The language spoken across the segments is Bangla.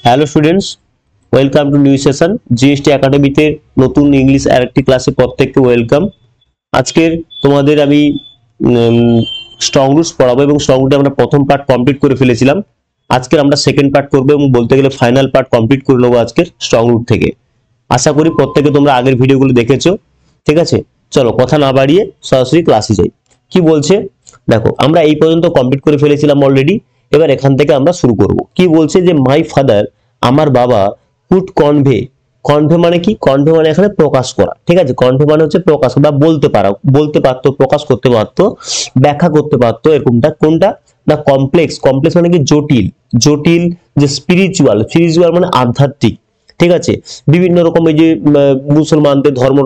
Hello students, welcome to new session GST একাডেমিতে নতুন ইংলিশ আরেকটি ক্লাসে প্রত্যেককে ওয়েলকাম। আজকের তোমাদের আমি স্ট্রং রুটস পড়াবো এবং স্ট্রং রুটে আমরা প্রথম পার্ট কমপ্লিট করে ফেলেছিলাম। আজকের আমরা সেকেন্ড পার্ট করবো এবং বলতে গেলে ফাইনাল পার্ট কমপ্লিট করে নেবো আজকের স্ট্রং রুট থেকে। আশা করি প্রত্যেকে তোমরা আগের ভিডিওগুলো দেখেছো। ঠিক আছে, চলো কথা না বাড়িয়ে সরাসরি ক্লাসে যাই। কি বলছে দেখো, আমরা এই পর্যন্ত কমপ্লিট করে ফেলেছিলাম অলরেডি। এবার এখান থেকে আমরা শুরু করব। কি বলছে যে মাই ফাদার, আমার বাবা, কুড কনভে। কনভে মানে কি? কনভে মানে এখানে প্রকাশ করা। ঠিক আছে, কনভে মানে হচ্ছে প্রকাশ বা বলতে পারা, বলতে পারতো, প্রকাশ করতে পারতো, ব্যাখ্যা করতে পারতো। এরকমটা কোনটা না কমপ্লেক্স। কমপ্লেক্স মানে কি? জটিল। জটিল যে স্পিরিচুয়াল, স্পিরিচুয়াল মানে আধ্যাত্মিক। ঠিক আছে, বিভিন্ন রকম এই যে মুসলমানদের ধর্ম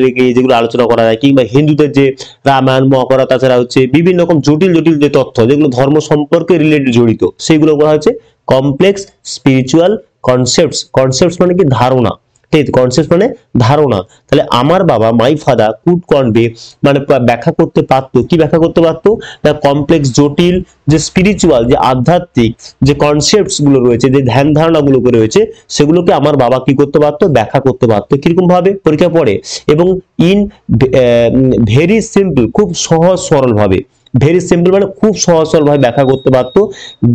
লেগে যেগুলো আলোচনা করা যায়, কিংবা হিন্দুদের যে রামায়ণ মহাভারত, তাছাড়া হচ্ছে বিভিন্ন রকম জটিল জটিল যে তথ্য যেগুলো ধর্ম সম্পর্কে রিলেটেড জড়িত, সেগুলো বলা হচ্ছে কমপ্লেক্স স্পিরিচুয়াল কনসেপ্টস। কনসেপ্টস মানে কি? ধারণা। ঠিক আছে, কনসেপ্ট মানে ধারণা। তাহলে আমার বাবা মাই ফাদার কুড কনভে মানে ব্যাখ্যা করতে পারতো। কি ব্যাখ্যা করতে পারতো? না কমপ্লেক্স জটিল যে স্পিরিচুয়াল যে আধ্যাত্মিক যে কনসেপ্টস গুলো রয়েছে, যে ধ্যান ধারণা গুলো রয়েছে, সেগুলোকে আমার বাবা কি করতে পারতো? ব্যাখ্যা করতে পারতো। কিরকম ভাবে? পরীক্ষা পড়ে এবং ইন ভেরি সিম্পল, খুব সহজ সরল ভাবে। ভেরি সিম্পল মানে খুব সহজ সরল ভাবে ব্যাখ্যা করতে পারতো।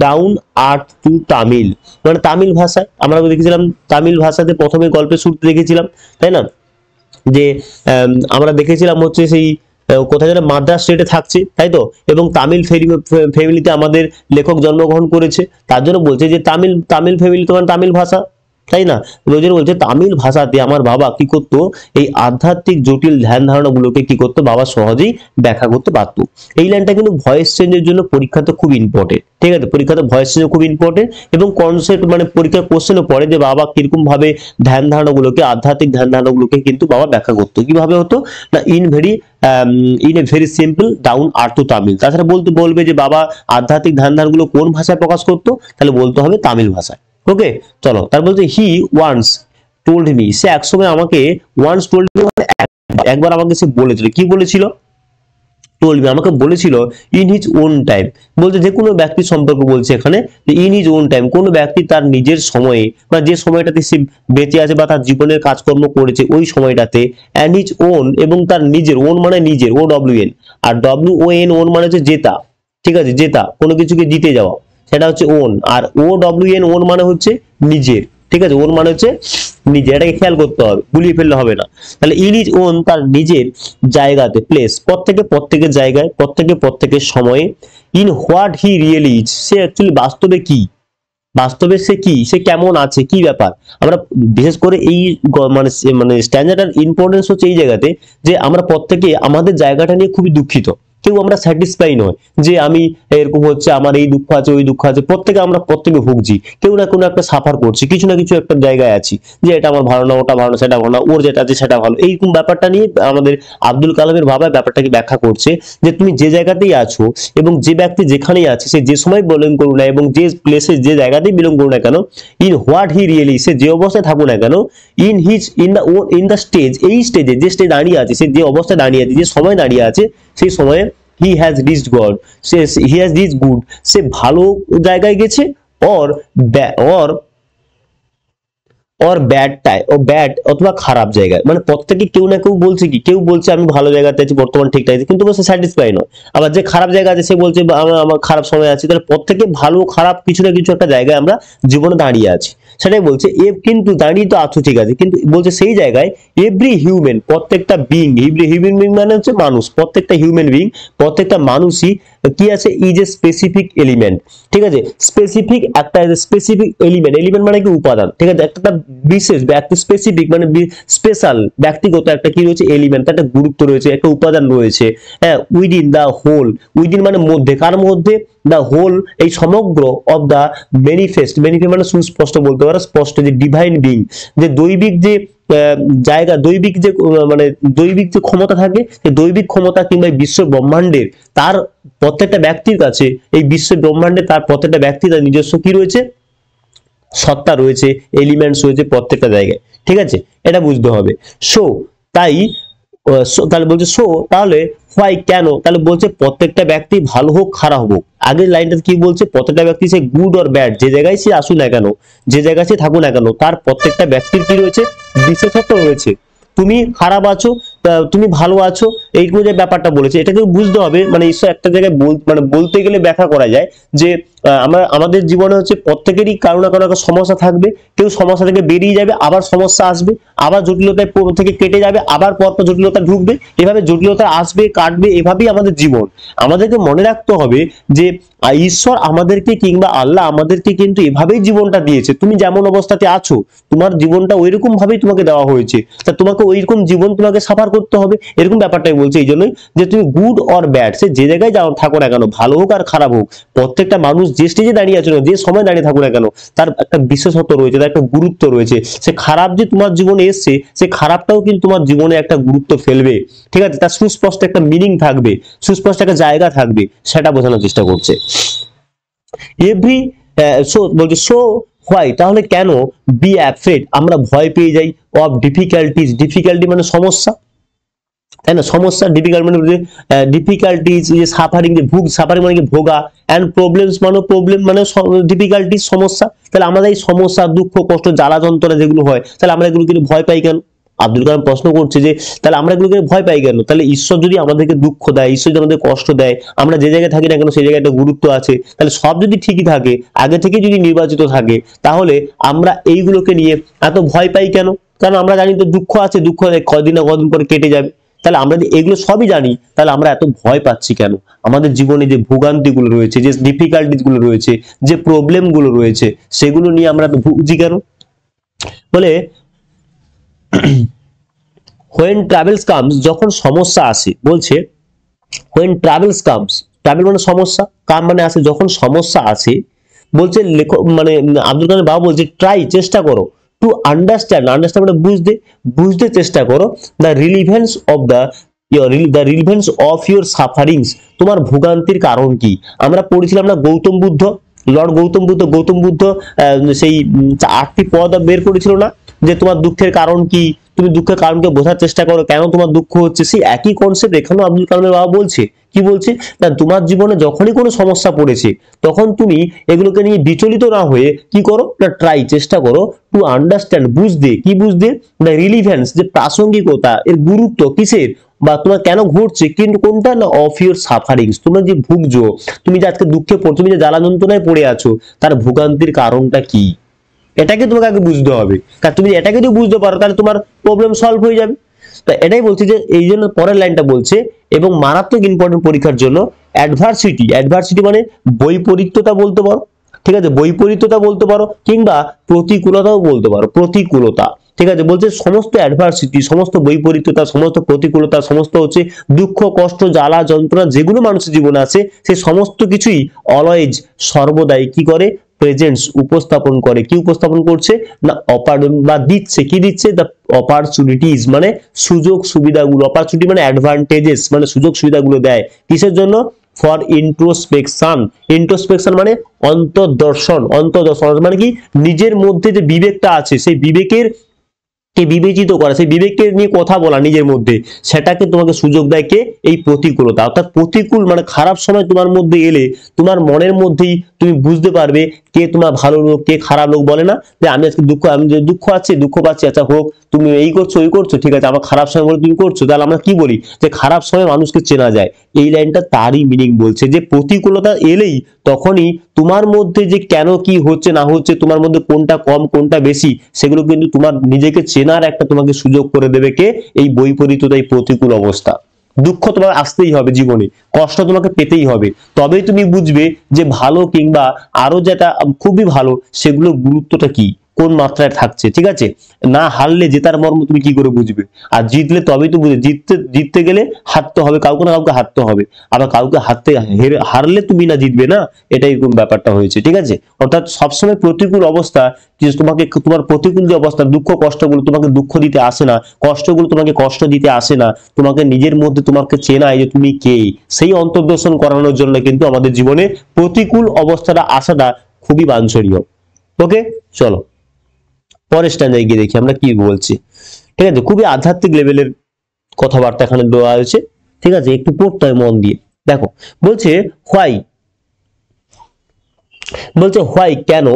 ডাউন আর্থ টু তামিল মানে তামিল ভাষায়। আমরা দেখেছিলাম তামিল ভাষাতে প্রথমে গল্পের শুরুতে দেখেছিলাম, তাই না? যে আমরা দেখেছিলাম হচ্ছে সেই কোথায় যেন মাদ্রাস স্টেটে থাকছে, তাই তো? এবং তামিল ফ্যামিলিতে আমাদের লেখক জন্মগ্রহণ করেছে। তার জন্য বলছে যে তামিল তামিল ফ্যামিলি তোমার তামিল ভাষা, তাই না? ওই জন্য বলছে তামিল ভাষাতে আমার বাবা কি করতো? এই আধ্যাত্মিক জটিল ধ্যান ধারণাগুলোকে কি করতো? বাবা সহজেই ব্যাখ্যা করতে পারতো। এই লাইনটা কিন্তু ভয়েস চেঞ্জের জন্য পরীক্ষাতে খুব ইম্পর্টেন্ট। ঠিক আছে, পরীক্ষাতে ভয়েস চেঞ্জ খুব ইম্পর্টেন্ট এবং কনসেপ্ট মানে পরীক্ষার কোশ্চেনও পড়ে যে বাবা কিরকম ভাবে ধ্যান ধারণাগুলোকে, আধ্যাত্মিক ধ্যান ধারণাগুলোকে কিন্তু বাবা ব্যাখ্যা করতো। কিভাবে হতো? না in a very simple down earth two Tamil. তাছাড়া বলবে যে বাবা আধ্যাত্মিক ধ্যান ধারণাগুলো কোন ভাষায় প্রকাশ করতো? তাহলে বলতে হবে তামিল ভাষায়। ওকে, চলো। তার বলতে হি ওয়ান্স টোল্ড মি, সে একসময় আমাকে, ওয়ান্স টোল্ড মি মানে একবার আমাকে সে বলেছিল। কি বলেছিল? টোল্ড মি, আমাকে বলেছিল ইন হিজ ওন টাইম। বলতে যে কোনো ব্যক্তির সম্পর্কে বলছে এখানে, ইন হিজ ওন টাইম, কোনো ব্যক্তি তার নিজের সময়ে বা যে সময়টাতে সে বেঁচে আছে বা তার জীবনের কাজকর্ম করেছে ওই সময়টাতে, অ্যান্ড হিজ ওন এবং তার নিজের, ওন মানে নিজের, ও ডব্লিউ এন, আর ডব্লিউ ও এন, ওন মানে হচ্ছে জেতা। ঠিক আছে, জেতা, কোনো কিছুকে জিতে যাওয়া, সেটা হচ্ছে ওন। আর ও ডব্লিউ এন, ওন মানে হচ্ছে নিজের। ঠিক আছে, ওন মানে হচ্ছে নিজে, এটাকে খেয়াল করতে হবে, গুলিয়ে ফেললে হবে না। তাহলে ইন ইজ ওন, তার নিজের জায়গাতে, প্লেস, প্রত্যেকের জায়গায়, প্রত্যেকের সময়ে, in what he really is, say actually বাস্তবে কি, বাস্তবে সে কি, সে কেমন আছে, কি ব্যাপার। আমরা বিশেষ করে এই মানে মানে স্ট্যান্ডার্ড আর ইম্পর্টেন্স হচ্ছে এই জায়গাতে যে আমরা প্রত্যেকে আমাদের জায়গাটা নিয়ে খুবই দুঃখিত। কেউ আমরা স্যাটিসফাই নয় যে আমি এরকম হচ্ছে, আমার এই দুঃখ আছে, ওই দুঃখ আছে, প্রত্যেকে ভুগছি। কেউ না কোনো একটা সাফার করছি, কিছু না কিছু একটা জায়গায় আছি যে এটা আমার ভালো না, ওটা ভালো না, সেটা ভালো না, ওর যেটা আছে সেটা ভালো। এইরকম ব্যাপারটা নিয়ে আমাদের আব্দুল কালামের বাবা ব্যাপারটাকে ব্যাখ্যা করছে যে তুমি যে জায়গাতেই আছো এবং যে ব্যক্তি যেখানেই আছে, সে যে সময় বিলং করুক না এবং যে প্লেসে যে জায়গাতেই বিলং করুক না কেন, ইন হোয়াট হি রিয়েলি, সে যে অবস্থায় থাকুক না কেন, ইন দ্য স্টেজ, এই স্টেজে যে স্টেজ দাঁড়িয়ে আছে, সে যে অবস্থায় দাঁড়িয়ে আছে, যে সময় দাঁড়িয়ে আছে, সেই সময়ে he has reached God, he has reached good, সে ভালো জায়গায় গেছে, অর অর অর ব্যাড অথবা খারাপ জায়গায়। মানে প্রত্যেকে কেউ না কেউ বলছে কি, কেউ বলছে আমি ভালো জায়গাতে আছি, বর্তমান ঠিকঠাক আছে, কিন্তু সে স্যাটিসফাই নয়। আবার যে খারাপ জায়গা আছে সে বলছে আমার খারাপ সময় আছে। তাহলে প্রত্যেকে ভালো খারাপ কিছু না কিছু একটা জায়গায় আমরা জীবনে দাঁড়িয়ে আছি, সেটাই বলছে। কিন্তু দাঁড়িয়ে তো আছো, ঠিক আছে, কিন্তু বলছে সেই জায়গায় এভরি হিউম্যান, প্রত্যেকটা বিং, হিউম্যান বিং মানে হচ্ছে মানুষ, প্রত্যেকটা হিউম্যান বিং, প্রত্যেকটা মানুষই কি আছে, ইজ এ স্পেসিফিক এলিমেন্ট। ঠিক আছে, স্পেসিফিক একটা স্পেসিফিক এলিমেন্ট, এলিমেন্ট মানে কি? উপাদান। ঠিক আছে, একটা বিশেষ ব্যক্তি, স্পেসিফিক মানে স্পেশাল, ব্যক্তিগত একটা কি রয়েছে? এলিমেন্ট, একটা গুরুত্ব রয়েছে, একটা উপাদান রয়েছে। হ্যাঁ, উইদিন দা হোল, উইদিন মানে মধ্যে, কার মধ্যে? দা হোল, এই সমগ্র অফ দা ম্যানিফেস্ট মানে সুস্পষ্ট বলতে পারো, স্পষ্ট, যে ডিভাইন বিং, যে দৈবিক যে জায়গা, দৈবিক যে মানে দৈবিক যে ক্ষমতা থাকে, সেই দৈবিক ক্ষমতা কিংবা বিশ্ব ব্রহ্মাণ্ডের তার প্রত্যেকটা ব্যক্তির কাছে, এই বিশ্ব ব্রহ্মাণ্ডে তার প্রত্যেকটা ব্যক্তি তার নিজস্ব কি রয়েছে? সত্তা রয়েছে, এলিমেন্টস রয়েছে প্রত্যেকটা জায়গায়। ঠিক আছে, এটা বুঝতে হবে। সো তাই তাহলে বলছে সো, তাহলে হোয়াই কেন, তাহলে বলছে প্রত্যেকটা ব্যক্তি ভালো হোক খারাপ হোক, আগের লাইনটা কি বলছে, প্রত্যেকটা ব্যক্তি সে গুড অর ব্যাড যে জায়গায় সে আসুক না কেন, যে জায়গায় সে থাকুক না কেন, তার প্রত্যেকটা ব্যক্তির কি রয়েছে, বিশেষত্ব রয়েছে। তুমি খারাপ আছো, তুমি ভালো আছো, এইগুলো যে ব্যাপারটা বলেছে এটাকে বুঝতে হবে। মানে ঈশ্বর একটা জায়গায় মানে বলতে গেলে ব্যাখ্যা করা যায় যে আমরা আমাদের জীবনে হচ্ছে প্রত্যেকেরই কারো না কারো একটা সমস্যা থাকবে, কেউ সমস্যা থেকে বেরিয়ে যাবে, আবার সমস্যা আসবে, আবার জটিলতায় থেকে কেটে যাবে, আবার পরপর জটিলতা ঢুকবে, এভাবে জটিলতা আসবে কাটবে, এভাবেই আমাদের জীবন। আমাদেরকে মনে রাখতে হবে যে ঈশ্বর আমাদেরকে কিংবা আল্লাহ আমাদেরকে কিন্তু এভাবেই জীবনটা দিয়েছে। তুমি যেমন অবস্থাতে আছো তোমার জীবনটা ওইরকম ভাবেই তোমাকে দেওয়া হয়েছে, তা তোমাকে ওইরকম জীবন তোমাকে সাফার করতে হবে, এরকম ব্যাপারটাই বলছে। এই জন্যই যে তুমি গুড অর ব্যাড সে যে জায়গায় যাও থাকো না কেন, ভালো হোক আর খারাপ হোক, প্রত্যেকটা মানুষ যে স্টেজে দাঁড়িয়ে আছে, যে সময় দাঁড়িয়ে থাকুক না কেন, তার একটা বিশেষত্ব রয়েছে, তার একটা গুরুত্ব রয়েছে। সে খারাপ যে তোমার জীবনে এসছে, সে খারাপটাও কিন্তু তোমার জীবনে একটা গুরুত্ব ফেলবে, ঠিক আছে, তার সুস্পষ্ট একটা মিনিং থাকবে, সুস্পষ্ট একটা জায়গা থাকবে, সেটা বোঝানোর চেষ্টা করছে। এভরি সো বলছে সো হোয়াই, তাহলে কেন বি অ্যাফ্রেড আমরা ভয় পেয়ে যাই, অফ ডিফিকাল্টিজ, ডিফিকাল্টি মানে সমস্যা, তাই না, সমস্যা, ডিফিকাল্ট মানে ডিফিকাল্টিজ, যে সাফারিং, যে সাফারিং মানে কি ভোগা, এন্ড প্রবলেমস মানে প্রবলেম মানে ডিফিকাল্টিজ সমস্যা। তাহলে আমাদের এই সমস্যা দুঃখ কষ্ট জ্বালা যন্ত্রণা যেগুলো হয়, তাহলে আমরা এগুলো কিন্তু ভয় পাই কেন? আব্দুল কালাম প্রশ্ন করছে যে তাহলে আমরা এগুলোকে ভয় পাই কেন? তাহলে ঈশ্বর যদি আমাদেরকে দুঃখ দেয়, ঈশ্বর যদি আমাদের কষ্ট দেয়, আমরা যে জায়গায় থাকি না কেন সেই জায়গায় একটা গুরুত্ব আছে, তাহলে সব যদি ঠিকই থাকে, আগে থেকে যদি নির্বাচিত থাকে, তাহলে আমরা এইগুলোকে নিয়ে এত ভয় পাই কেন? কারণ আমরা জানি তো দুঃখ আছে, দুঃখ কদিন না কদিন পরে কেটে যাবে। তাহলে আমরা যদি এগুলো সবই জানি, তাহলে আমরা এত ভয় পাচ্ছি কেন? আমাদের জীবনে যে ভোগান্তিগুলো রয়েছে, যে ডিফিকাল্টিস গুলো রয়েছে, যে প্রবলেম গুলো রয়েছে, সেগুলো নিয়ে আমরা এত ভুগছি কেন? বলে when travels comes, যখন সমস্যা আসে, বলছে when travels comes, ট্রাভেল মানে সমস্যা, কাম মানে আসে, যখন সমস্যা আসে, বলছে লেখক মানে আব্দুল কালাম বাবা বলছে ট্রাই চেষ্টা করো, টু আন্ডারস্ট্যান্ড, আন্ডারস্ট্যান্ড মানে বুঝতে, বুঝতে চেষ্টা করো, the relevance of the relevance of your sufferings, তোমার ভোগান্তির কারণ কি। আমরা পড়েছিলাম না গৌতম বুদ্ধ, লর্ড গৌতম বুদ্ধ সেই 8টি পদ বের করেছিল না, যে তোমার দুঃখের কারণ কি, তুমি দুঃখের কারণকে বোঝার চেষ্টা করো, কেন তোমার দুঃখ হচ্ছে। সেই একই কনসেপ্ট এখানেও আব্দুল কালামের বাবা বলছে, কি বলছে না, তোমার জীবনে যখনই কোনো সমস্যা পড়েছে, তখন তুমি এগুলোকে নিয়ে বিচলিত না হয়ে কি করো না, ট্রাই চেষ্টা করো, টু আন্ডারস্ট্যান্ড বুঝতে, কি বুঝতে, দ্য রিলিভেন্স যে প্রাসঙ্গিকতা, এর গুরুত্ব কিসের, বা তোমার কেন ঘটছে, কিন্তু কোনটা না, অফ ইউর সাফারিংস, তোমরা যে ভুগছো, তুমি যে আজকে দুঃখে পড়ছো, তুমি যে জ্বালা যন্ত্রণায় পড়ে আছো, তার ভোগান্তির কারণটা কি, এটাকে তোমাকে আগে বুঝতে হবে। কারণ তুমি এটাকে যদি বুঝতে পারো, তাহলে তোমার প্রবলেম সলভ হয়ে যাবে। তো এটাই বলছি যে এই জন্য পরের লাইনটা বলছে, এবং মারাত্মক ইম্পর্টেন্ট পরীক্ষার জন্য অ্যাডভার্সিটি, অ্যাডভার্সিটি মানে বৈপরীত্যতা বলতে পারো, ঠিক আছে, বৈপরীত্যতা বলতে পারো, কিংবা প্রতিকূলতাও বলতে পারো, প্রতিকূলতা, ঠিক আছে। বলছে সমস্ত অ্যাডভার্সিটি, সমস্ত বৈপরীত্যতা, সমস্ত প্রতিকূলতা, সমস্ত হচ্ছে দুঃখ কষ্ট জ্বালা যন্ত্রণা যেগুলো মানুষের জীবনে আছে, সেই সমস্ত কিছুই অলওয়েজ সর্বদাই কি করে, প্রেজেন্টস উপস্থাপন করে, কি উপস্থাপন করছে না, বা দিচ্ছে, কি দিচ্ছে, দ্য অপরচুনিটিজ মানে সুযোগ সুবিধাগুলো, অপরচুনিটি মানে অ্যাডভান্টেজেস মানে সুযোগ সুবিধাগুলো দেয়, কিসের জন্য, ফর ইন্ট্রোস্পেকশন, ইন্ট্রোস্পেকশন মানে অন্তর্দর্শন, অন্তর্দর্শন মানে কি, নিজের মধ্যে যে বিবেকটা আছে, সেই বিবেকের কে বিবেচিত করা, সেই বিবেককে নিয়ে কথা বলা নিজের মধ্যে, সেটাকে তোমাকে সুযোগ দেয় কে, এই প্রতিকূলতা। অর্থাৎ প্রতিকূল মানে খারাপ সময় তোমার মধ্যে এলে, তোমার মনের মধ্যেই তুমি বুঝতে পারবে কে তোমার ভালো লোক, কে খারাপ লোক। বলে না যে আমি আজকে আমি যে দুঃখ আছে, দুঃখ পাচ্ছি, আচ্ছা হোক, তুমি এই করছো ওই করছো, ঠিক আছে, আমার খারাপ সময় বলে তুমি করছো, তাহলে আমরা কি বলি যে খারাপ সময় মানুষকে চেনা যায়। এই লাইনটা তারই মিনিং বলছে, যে প্রতিকূলতা এলেই তখনই তোমার মধ্যে যে কেন কি হচ্ছে না হচ্ছে, তোমার মধ্যে কোনটা কম কোনটা বেশি, সেগুলো কিন্তু তোমার নিজেকে চেনার একটা তোমাকে সুযোগ করে দেবে কে, এই বৈপরীত্যতা, এই প্রতিকূল অবস্থা। দুঃখ তোমার আসতেই হবে জীবনে, কষ্ট তোমাকে পেতেই হবে, তবেই তুমি বুঝবে যে ভালো কিংবা আরো যেটা খুবই ভালো, সেগুলোর গুরুত্বটা কি, কোন মাত্রায় থাকছে, ঠিক আছে। না হারলে জেতার মর্ম তুমি কি করে বুঝবে, আর জিতলে তবেই তো বুঝবে। জিততে গেলে হারতে হবে, কাউকে না কাউকে হারতে হবে, আবার কাউকে হারলে তুমি না জিতবে না, এটাই কোন ব্যাপারটা হয়েছে, ঠিক আছে। অর্থাৎ সবসময় প্রতিকূল অবস্থা, যে তোমাকে তোমার প্রতিকূল যে অবস্থা, দুঃখ কষ্টগুলো তোমাকে দুঃখ দিতে আসে না, কষ্টগুলো তোমাকে কষ্ট দিতে আসে না, তোমাকে নিজের মধ্যে তোমাকে চেনায় যে তুমি কে, সেই অন্তর্দর্শন করানোর জন্য কিন্তু আমাদের জীবনে প্রতিকূল অবস্থাটা আসাটা খুবই বাঞ্ছনীয়। ওকে, চলো পরের স্ট্যান্ডার্ডে গিয়ে দেখি আমরা কি বলছি, ঠিক আছে। খুবই আধ্যাত্মিক লেভেলের কথাবার্তা এখানে দেওয়া হয়েছে, ঠিক আছে, একটু পড়তে হয় মন দিয়ে। দেখো বলছে হোয়াই কেন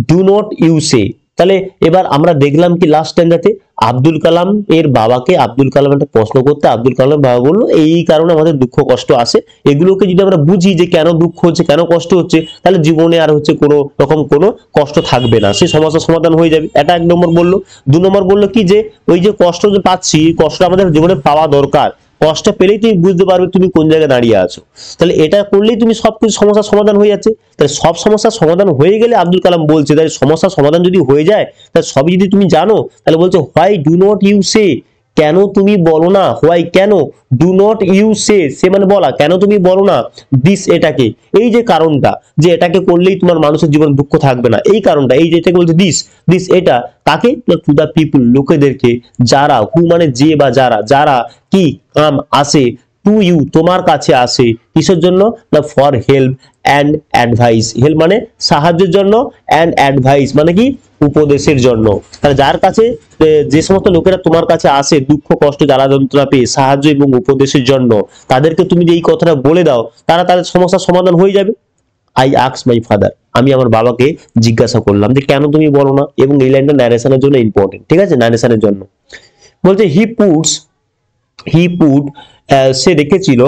ডু নট ইউ সে। তাহলে এবার আমরা দেখলাম কি লাস্ট স্ট্যান্ডার্ডে আব্দুল কালাম এর বাবাকে আব্দুল কালাম একটা প্রশ্ন করতে, আব্দুল কালাম বাবা বললো এই কারণে আমাদের দুঃখ কষ্ট আসে। এগুলোকে যদি আমরা বুঝি যে কেন দুঃখ হচ্ছে কেন কষ্ট হচ্ছে, তাহলে জীবনে আর হচ্ছে কোনো রকম কোনো কষ্ট থাকবে না, সেই সমস্যার সমাধান হয়ে যাবে। এটা 1 নম্বর বললো। 2 নম্বর বললো কি যে ওই যে কষ্ট যে পাচ্ছি, কষ্ট আমাদের জীবনে পাওয়া দরকার, কষ্ট পেলেই তুমি বুঝতে পারবে তুমি কোন জায়গায় দাঁড়িয়ে আছো। তাহলে এটা করলেই তুমি সবকিছু সমস্যার সমাধান হয়ে যাচ্ছে। তাহলে সব সমস্যার সমাধান হয়ে গেলে আব্দুল কালাম বলছে, তাহলে সমস্যার সমাধান যদি হয়ে যায় তাহলে সবই যদি তুমি জানো, তাহলে বলছে হোয়াই ডু নট ইউ সে, কেন তুমি বলো না, হোয়াই কেন ডু নট ইউ সে মানে বলা, কেন তুমি বলো না দিস এটাকে, এই যে কারণটা যে এটাকে করলেই তোমার মানুষের জীবন দুঃখ থাকবে না, এই কারণটা, এই যেটাকে বলছে দিস এটা, কাকে, টু দা পিপুল লোকেদেরকে, যারা, হু মানে যে বা যারা, যারা কি কাম আসে, টু ইউ তোমার কাছে আসে, কিসের জন্য না for help and advice, help মানে সাহায্যের জন্য, অ্যান্ড অ্যাডভাইস মানে কি উপদেশের জন্য। তাহলে যার কাছে যে সমস্ত লোকেরা তোমার কাছে আসে দুঃখ কষ্ট জ্বালা যন্ত্রণা পেয়ে সাহায্য এবং উপদেশের জন্য, তাদেরকে তুমি যে এই কথাটা বলে দাও, তারা তাদের সমস্যার সমাধান হয়ে যাবে। আই আস্ক মাই ফাদার, আমি আমার বাবাকে জিজ্ঞাসা করলাম যে কেন তুমি বলো না, এবং এই লাইনটা ন্যারেশনের জন্য ইম্পর্টেন্ট, ঠিক আছে, ন্যারেশনের জন্য। বলছে হি পুট সে রেখেছিল,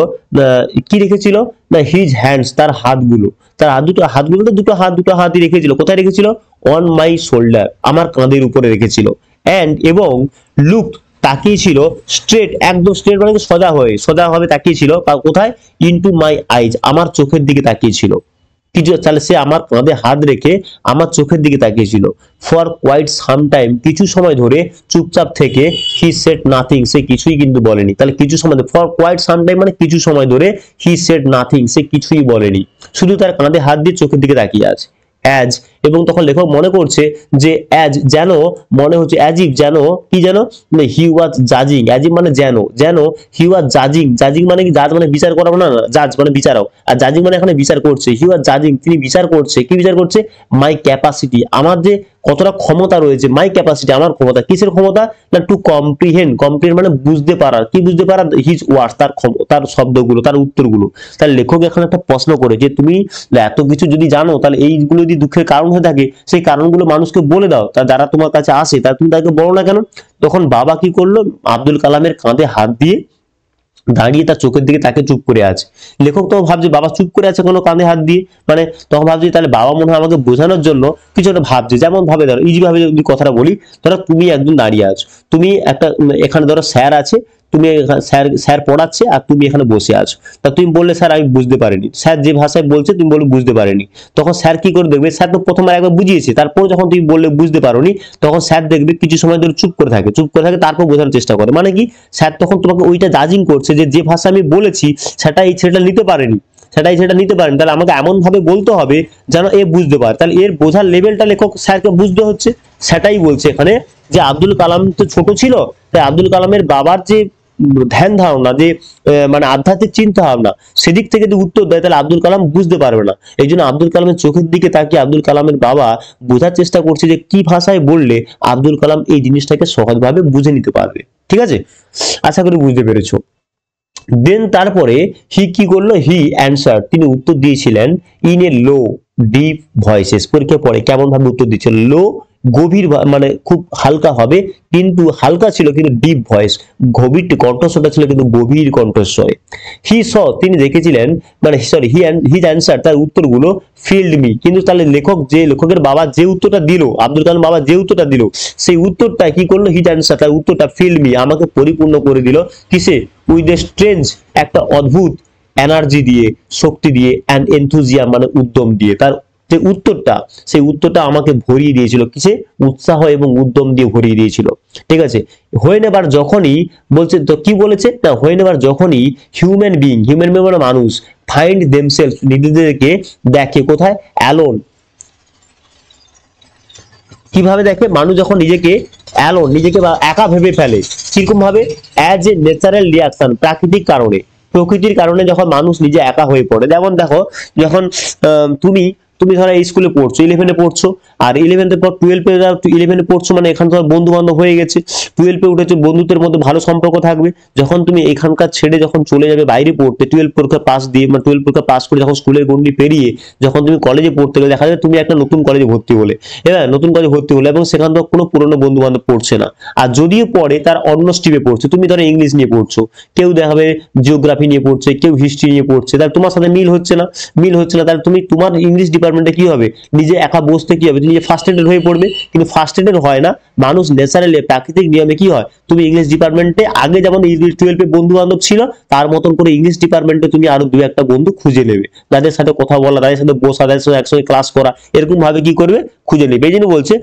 কি রেখেছিল না হিজ হ্যান্ডস তার হাতগুলো, তার হাতগুলো তো দুটো হাতই রেখেছিল, কোথায় রেখেছিল, অন মাই শোল্ডার আমার কাঁধের উপরে রেখেছিল, অ্যান্ড এবং লুক তাকিয়েছিল, স্ট্রেট একদম স্ট্রেট মানে সোজা হবে তাকিয়েছিল, কোথায়, ইনটু মাই আইজ আমার চোখের দিকে তাকিয়েছিল। কিছু, তাহলে সে আমার কাঁধে হাত রেখে আমার চোখের দিকে তাকিয়েছিল। ফর কোয়াইট সাম টাইম কিছু সময় ধরে চুপচাপ থেকে, হি সেড নাথিং সে কিছুই কিন্তু বলেনি। তাহলে কিছু সময়, ফর কোয়াইট সাম টাইম মানে কিছু সময় ধরে, হি সেড নাথিং সে কিছুই বলেনি, শুধু তার কাঁধে হাত দিয়ে চোখের দিকে তাকিয়ে আছে। অ্যাজ, এবং তখন লেখক মনে করছে যে অ্যাজ যেন, মনে হচ্ছে অ্যাজ ইফ যেন, কি যেন, হি ওয়াজ জাজিং, অ্যাজ ইফ মানে যেন হি ওয়াজ জাজিং মানে কি, জাজ মানে বিচার করা না, জাজ মানে বিচারক, আর জাজিং মানে এখানে বিচার করছে, হি ওয়াজ জাজিং তিনি বিচার করছে, কি বিচার করছে, মাই ক্যাপাসিটি আমার যে কতটা ক্ষমতা রয়েছে, মাই ক্যাপাসিটি আমার ক্ষমতা, কিসের ক্ষমতা না টু কম্প্রিহেন্ড মানে বুঝতে পারা, কি বুঝতে পারা, হিজ ওয়ার্ডস তার শব্দগুলো তার উত্তরগুলো। তাহলে লেখক এখন একটা প্রশ্ন করে যে তুমি এত কিছু যদি জানো, তাহলে এইগুলো যদি দুঃখের কারণ হয়ে থাকে, সেই কারণগুলো মানুষকে বলে দাও, তা যারা তোমার কাছে আসে তা তুমি তাকে বলো না কেন। তখন বাবা কি করলো, আব্দুল কালামের কাঁধে হাত দিয়ে দাঁড়িয়ে তার চোখের দিকে তাকে চুপ করে আছে। লেখক তো ভাবছে বাবা চুপ করে আছে কোনো কাঁধে হাত দিয়ে, মানে তখন ভাবছে তাহলে বাবা মনে হয় আমাকে বোঝানোর জন্য কিছু একটা ভাবছে। যেমন ভাবে ধরো ইজি ভাবে যদি কথাটা বলি, ধরো তুমি একজন দাঁড়িয়ে আছো, তুমি একটা এখানে ধরো স্যার আছে, তুমি স্যার পড়াচ্ছে আর তুমি এখানে বসে আছো, তা তুমি বললে স্যার আমি বুঝতে পারিনি, স্যার যে ভাষায় বলছে তুমি বলে বুঝতে পারিনি, তখন স্যার কি করে দেখবে, স্যার তো প্রথমবার একবার বুঝিয়েছে, তারপর যখন তুমি বললে বুঝতে পারোনি, তখন স্যার দেখবে কিছু সময় ধরে চুপ করে থাকে, তারপর বোঝানোর চেষ্টা করে, মানে কি স্যার তখন তোমাকে ওইটা জাজিং করছে যে ভাষা আমি বলেছি সেটা নিতে পারেনি, তাহলে আমাকে এমন ভাবে বলতে হবে যেন এ বুঝতে পারে, তাহলে এর বোঝার লেভেলটা লেখক স্যারকে বুঝতে হচ্ছে। সেটাই বলছে এখানে যে আব্দুল কালাম তো ছোট ছিল, তাই আব্দুল কালামের বাবার যে ধ্যান ধারণা, যে মানে আধ্যাত্মিক চিন্তা ভাবনা, সেদিক থেকে যদি উত্তর দেয় তাহলে আব্দুল কালাম বুঝতে পারবে না। এই জন্য আব্দুল কালামের চোখের দিকে তাকিয়ে আব্দুল কালামের বাবা বোঝার চেষ্টা করছে যে কি ভাষায় বললে আব্দুল কালাম এই জিনিসটাকে সহজভাবে বুঝে নিতে পারবে। ঠিক আছে, আশা করি বুঝতে পেরেছো। দেন তারপরে হি কি করলো, হি অ্যান্সার তিনি উত্তর দিয়েছিলেন, in a low deep voices, পরীক্ষায় পড়ে কেমন ভাবে উত্তর দিচ্ছেন, লো গভীর মানে খুব হালকা হবে, কিন্তু হালকা ছিল কিন্তু ডিপ ভয়েস, গভীর কণ্ঠস্বরটা ছিল কিন্তু গভীর কণ্ঠস্বরে। হি স তিনি দেখেছিলেন, মানে সরি হিজ অ্যান্সার তার উত্তরগুলো ফিল্ড মি, কিন্তু তাহলে লেখকের বাবা যে উত্তরটা দিল, আব্দুল কালাম বাবা যে উত্তরটা দিল, সেই উত্তরটা কি করলো, হিজ অ্যান্সার তার উত্তরটা ফিল্ড মি আমাকে পরিপূর্ণ করে দিল, কিসে, উইথ এ স্ট্রেঞ্জ একটা অদ্ভুত এনার্জি দিয়ে, শক্তি দিয়ে, অ্যান্ড এনথুজিয়াম মানে উদ্যম দিয়ে, তার যে উত্তরটা সেই উত্তরটা আমাকে ভরিয়ে দিয়েছিল, কিসে, উৎসাহ এবং উদ্যম দিয়ে ভরিয়ে দিয়েছিল। ঠিক আছে, হয়ে নেবার যখনই বলছে, তো কি বলেছে না, হয়ে নেবার যখনই হিউম্যান বিং মানে মানুষ, ফাইন্ড দেমসেলফ নিজেদেরকে দেখে, কোথায়, অ্যালোন, কিভাবে দেখে, মানুষ যখন নিজেকে অ্যালোন নিজেকে বা একা ভেবে ফেলে, কিরকম ভাবে, অ্যাজ এ ন্যাচারাল রিয়াকশন প্রকৃতির কারণে যখন মানুষ নিজে একা হয়ে পড়ে। যেমন দেখো, যখন তুমি তুমি ধরো এই স্কুলে পড়ছো, 11-এ পড়ছো, আর 11-এর পর 12-এ 11-এ পড়ছো, মানে এখানে তোমার বন্ধু বান্ধব হয়ে গেছে, 12-এ উঠেছো, বন্ধুত্বের মধ্যে ভালো সম্পর্ক থাকবে। যখন তুমি এখানকার ছেড়ে যখন চলে যাবে বাইরে পড়তে, 12 পরীক্ষা পাস দিয়ে, মানে 12 পরীক্ষা পাস করে যখন স্কুলের গন্ডি পেরিয়ে যখন তুমি কলেজে পড়তে গেলে, দেখা যাবে তুমি একটা নতুন কলেজে ভর্তি হলে, হ্যাঁ নতুন কলেজে ভর্তি হলে, এবং সেখান থেকে কোনো পুরনো বন্ধু বান্ধব পড়ছে না, আর যদিও পড়ে তার অন্য স্ট্রিমে পড়ছে। তুমি ধরো ইংলিশ নিয়ে পড়ছো, কেউ দেখাবে জিওগ্রাফি নিয়ে পড়ছে, কেউ হিস্ট্রি নিয়ে পড়ছে, তাহলে তোমার সাথে মিল হচ্ছে না, তাহলে তুমি তোমার ইংলিশ ডিপার্টমেন্টে কি হবে, নিজে একা বসতে কি হবে, তুমি নিজে ফার্স্টেডেড হয়ে পড়বে। কিন্তু ফার্স্টেডেড হয় না, মানুষ ন্যাচারালি প্রাকৃতিক নিয়মে কি হয়, তুমি ইংলিশ ডিপার্টমেন্টে আগে যেমন 12-এ বন্ধু বান্ধব ছিল, তার মতন করে ইংলিশ ডিপার্টমেন্টে তুমি আরো দু একটা বন্ধু খুঁজে নেবে, যাদের সাথে কথা বলা, তাদের সাথে বসা, তাদের সাথে একসঙ্গে ক্লাস করা, এরকম ভাবে কি করবে, খুঁজে নেবে। এই জন্য বলছে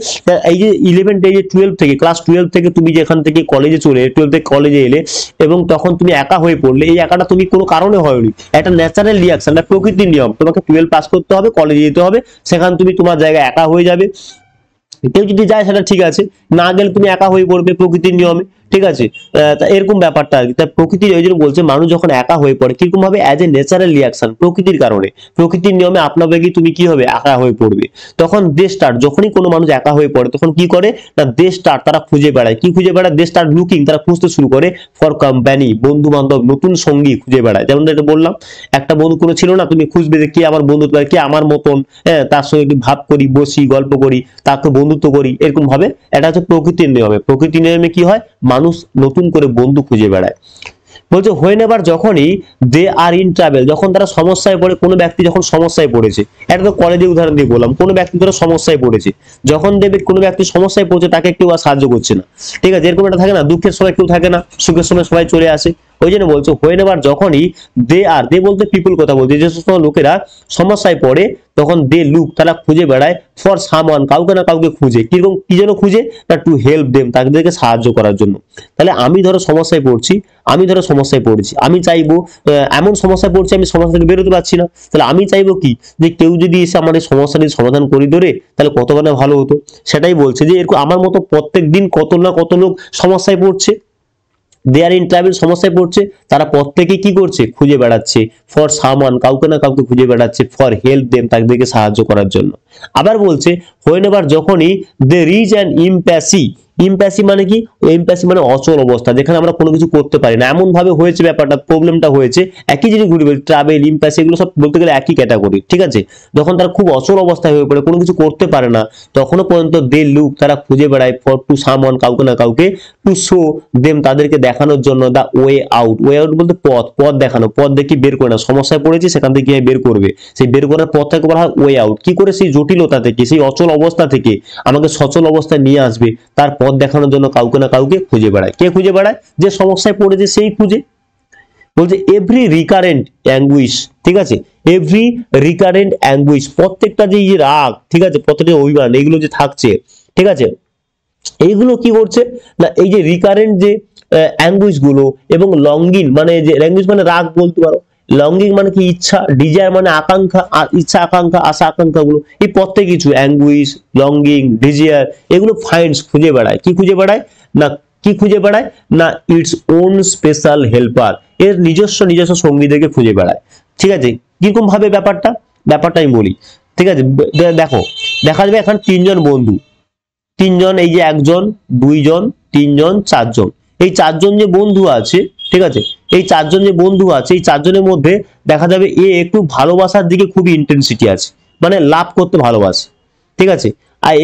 এই যে 11 এই যে 12 থেকে, ক্লাস 12 থেকে তুমি যেখান থেকে কলেজে চলে 12 থেকে কলেজে এলে, এবং তখন তুমি একা হয়ে পড়লে, এই একাটা তুমি কোনো কারণে হয়নি, একটা ন্যাচারাল রিয়াকশন, একটা প্রকৃতির নিয়ম, তোমাকে 12 পাস করতে হবে, কলেজে যেতে হবে, সেখানে তুমি তোমার জায়গায় একা হয়ে যাবে। কেউ যদি যায় সেটা ঠিক আছে, না গেলে তুমি একা হয়ে পড়বে প্রকৃতির নিয়মে, ঠিক আছে। তা এরকম ব্যাপারটা আর কি। তাই প্রকৃতির ওই জন্য বলছে, মানুষ যখন একা হয়ে পড়ে কিরকম ভাবে, অ্যাজ এ ন্যাচারাল রিয়াকশন, প্রকৃতির কারণে, প্রকৃতির নিয়মে আপনাবেগেই তুমি কি হবে, একা হয়ে পড়বে। তখন দে স্টার্ট, যখনই কোনো মানুষ একা হয়ে পড়ে তখন কি করে না, দে স্টার্ট, তারা খুঁজে বেড়ায়, কি খুঁজে বেড়ায়, দে স্টার্ট লুকিং, তারা খুঁজতে শুরু করে ফর কোম্পানি, বন্ধু বান্ধব, নতুন সঙ্গী খুঁজে বেড়ায়। যেমন এটা বললাম, একটা বন্ধু কোনো ছিল না, তুমি খুঁজবে যে কে আমার বন্ধু, কে আমার মতন, হ্যাঁ তার সঙ্গে একটু ভাব করি, বসি, গল্প করি, তাকে বন্ধুত্ব করি, এরকম ভাবে। এটা হচ্ছে প্রকৃতির নিয়মে। প্রকৃতির নিয়মে কি হয়, মানুষ নতুন করে বন্ধু খুঁজে বেড়ায়। বলছে হোয়েন এভার, যখনই দে আর ইন ট্রাভেল, যখন তারা সমস্যায় পড়ে, কোনো ব্যক্তি যখন সমস্যায় পড়েছে, এটা তো কলেজে উদাহরণ দিয়ে বললাম, কোনো ব্যক্তি ধরো সমস্যায় পড়েছে, যখন দেখবে কোনো ব্যক্তি সমস্যায় পড়ছে, তাকে কেউ আর সাহায্য করছে না, ঠিক আছে, এরকম একটা থাকে না, দুঃখের সময় কেউ থাকে না, সুখের সময় সবাই চলে আসে। ওই জন্য বলছো হোয়েন এভার, যখনই দে আর, দে বলতে পিপল কথা বলছে, যে সমস্ত লোকেরা সমস্যায় পড়ে, তখন দে লুক, তারা খুঁজে বেড়ায় ফর সামওয়ান, কাউকে না কাউকে খুঁজে, কিরকম কি যেন খুঁজে না, টু হেল্প দেম, তাদেরকে সাহায্য করার জন্য। তাহলে আমি ধরো সমস্যায় পড়ছি, আমি চাইবো, এমন সমস্যায় পড়ছি, আমি সমস্যা থেকে বেরোতে পারছি না, তাহলে আমি চাইবো কি, যে কেউ যদি এসে আমার এই সমস্যাটির সমাধান করে ধরে, তাহলে কতখানি ভালো হতো। সেটাই বলছে যে এরকম আমার মতো প্রত্যেক দিন কত না কত লোক সমস্যায় পড়ছে, দে আর ইন ট্রাভেল, সমস্যায় পড়ছে, তারা প্রত্যেকে কি করছে, খুঁজে বেড়াচ্ছে ফর সামওয়ান, কাউকে না কাউকে খুঁজে বেড়াচ্ছে, ফর হেল্প দেম, তাদেরকে সাহায্য করার জন্য। আবার বলছে হোয়েন এভার, যখনই দে রিচ অ্যান ইম্প্যাসি, ইম্প্যাসি মানে কি, ইম্প্যাসি মানে অচল অবস্থা, যেখানে আমরা কোনো কিছু করতে পারি না, এমন ভাবে হয়েছে ব্যাপারটা, প্রবলেমটা হয়েছে, একই জিনিস ঘুরে ট্রাভেল, ইম্প্যাসি, এগুলো সব বলতে গেলে একই ক্যাটাগরি, ঠিক আছে। যখন তারা খুব অচল অবস্থায় হয়ে পড়ে, কোনো কিছু করতে পারে না, তখনও পর্যন্ত দে লুক, তারা খুঁজে বেড়ায় ফর টু সামওয়ান, কাউকে না কাউকে, টু শো দেম, তাদেরকে দেখানোর জন্য, the way out, way out বলতে পথ, পথ দেখানো, পথ দেখি বের করে না, সমস্যায় পড়েছি সেখান থেকে কিভাবে বের করবে, সেই বের করার পথটাকে বলা হয় ওয়ে আউট। কি করে সেই জটিলতা থেকে, সেই অচল অবস্থা থেকে আমাকে সচল অবস্থায় নিয়ে আসবে, তার পথ দেখানোর জন্য কাউকে না কাউকে খুঁজে বেড়ায়। কে খুঁজে বেড়ায়, যে সমস্যায় পড়েছে সেই খুঁজে। বলছে এভরি রিকারেন্ট অ্যাঙ্গুইশ, ঠিক আছে, এভরি রিকারেন্ট অ্যাঙ্গুইশ, প্রত্যেকটা যে রাগ, ঠিক আছে, প্রত্যেকটা অভিমান, এগুলো যে থাকছে, ঠিক আছে, এইগুলো কি করছে না, এই যে রিকারেন্ট যে অ্যাঙ্গুইশ গুলো, এবং লঙ্গিং মানে, যে ল্যাঙ্গুয়েজ মানে রাগ বলতে পারো, লঙ্গিং মানে কি ইচ্ছা, ডিজায়ার মানে আকাঙ্ক্ষা, ইচ্ছা আকাঙ্ক্ষা, আশা আকাঙ্ক্ষা গুলো, এই প্রত্যেক কিছু অ্যাঙ্গুইশ, লঙ্গিং, ডিজায়ার, এগুলো ফাইন্ডস, খুঁজে বেড়ায়, কি খুঁজে বেড়ায় না, কি খুঁজে বেড়ায় না, ইটস ওন স্পেশাল হেল্পার, এর নিজস্ব সঙ্গীদেরকে খুঁজে বেড়ায়, ঠিক আছে। কিরকম ভাবে ব্যাপারটা আমি বলি, ঠিক আছে। দেখো, দেখা যাবে এখানে তিনজন বন্ধু, তিনজন, এই যে একজন, দুইজন, তিনজন, চারজন, এই চারজন যে বন্ধু আছে, ঠিক আছে, এই চারজন যে বন্ধু আছে, এই চারজনের মধ্যে দেখা যাবে এ একটু ভালোবাসার দিকে খুবই ইন্টেন্সিটি আছে, মানে লাভ করতে ভালোবাসে, ঠিক আছে। আর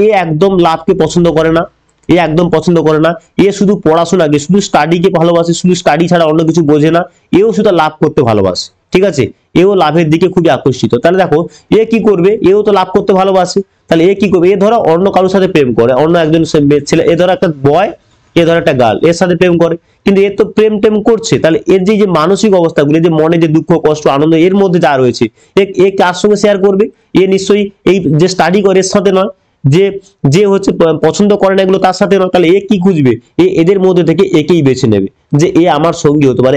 এ একদম লাভকে পছন্দ করে না, এ একদম পছন্দ করে না, এ শুধু পড়াশোনাকে, শুধু স্টাডিকে ভালোবাসে, শুধু স্টাডি ছাড়া অন্য কিছু বোঝে না, এও শুধু লাভ করতে ভালোবাসে, ঠিক আছে, এও লাভের দিকে খুবই আকর্ষিত। তাহলে দেখো এ কি করবে, এও তো লাভ করতে ভালোবাসে, তাহলে এ কি করবে, এ ধরো অন্য কারোর সাথে প্রেম করে, অন্য একজন ছেলে, এ ধরো একটা বয়, এ ধরো একটা গার্ল, এর সাথে প্রেম করে, কিন্তু এর তো প্রেম টেম করছে, তাহলে এর যে মানসিক অবস্থাগুলো, যে মনে যে দুঃখ, কষ্ট, আনন্দ এর মধ্যে যা রয়েছে, এ কার সঙ্গে শেয়ার করবে, এ নিশ্চয়ই এই যে স্টাডি করে এর সাথে নয়, যে যে হচ্ছে পছন্দ করে না এগুলো তার সাথে নয়, তাহলে এ কি খুঁজবে, এদের মধ্যে থেকে একেই বেছে নেবে, যে এ আমার সঙ্গী হতে পারে,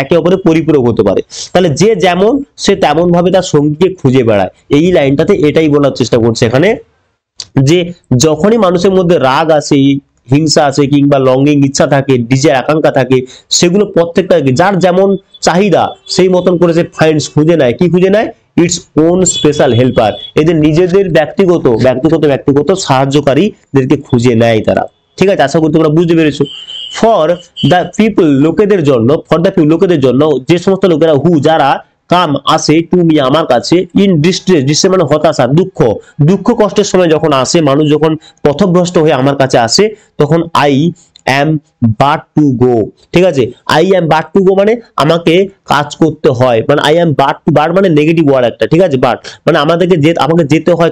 একে অপরে পরিপূরক হতে পারে। তাহলে যে যেমন, সে তেমন ভাবে তার সঙ্গীকে খুঁজে বেড়ায়। এই লাইনটাতে এটাই বলার চেষ্টা করছে এখানে, যে যখনই মানুষের মধ্যে রাগ আসে, হিংসা আছে, কিংবা লঙ্গিং ইচ্ছা থাকে, ডিজায়ার আকাঙ্ক্ষা থাকে, সেগুলো প্রত্যেকটা যার যেমন চাহিদা সেই মতন করে সে ফাইন্ডস, খুঁজে নেয়, কি খুঁজে নেয়, ইটস ওন স্পেশাল হেল্পার, এদের নিজেদের ব্যক্তিগত সাহায্যকারীদেরকে খুঁজে নেয় তারা। ঠিক আছে, আশা করি তোমরা বুঝতে পেরেছো। ফর দ্য পিপল, লোকেদের জন্য, লোকেদের জন্য, যে সমস্ত লোকেরা যারা কাম আসে টু মি, আমার কাছে, ইন ডিস্ট্রেস মানে হতাশা, দুঃখ কষ্টের সময় যখন আসে, মানুষ যখন পথভ্রষ্ট হয়ে আমার কাছে আসে, তখন I am but to go. ঠিক আছে, I am but to go মানে আমাকে কাজ করতে হয়, মানে আই অ্যাম বাট মানে নেগেটিভ ওয়ার্ড একটা। ঠিক আছে, বাট মানে আমাকে যেতে হয়